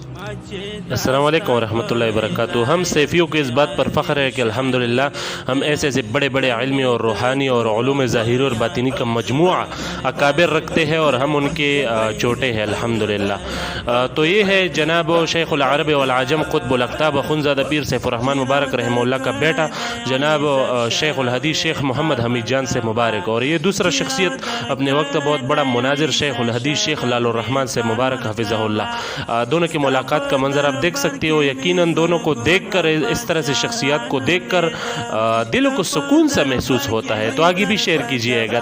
अस्सलाम वालेकुम रहमतुल्लाहि वबरकातुहू। हम सैफ़ियों को इस बात पर फ़ख्र है कि अल्हम्दुलिल्लाह हम ऐसे ऐसे बड़े बड़े इल्मी और रूहानी और उलूम ज़ाहिरी और बातिनी का मजमुआ अकाबिर रखते हैं और हम उनके चोटे हैं अल्हम्दुलिल्लाह। तो ये है जनाब शेख़ुल अरब वल आजम क़ुत्बुल अक़ताब अख़ुंज़ादा पीर सैफ़ुर रहमान मुबारक रहमहुल्लाह का बेटा जनाब शेख़ुल हदीस शेख मोहम्मद हमीद जान से मुबारक। और ये दूसरा शख्सियत अपने वक्त बहुत बड़ा मुनाजिर शेख़ुल हदीस शेख लालुर रहमान से मुबारक हफ़िज़हुल्लाह। दोनों की मुलाकात का मंजर आप देख सकते हो। यकीनन दोनों को देखकर, इस तरह से शख्सियात को देखकर दिलों को सुकून सा महसूस होता है। तो आगे भी शेयर कीजिएगा।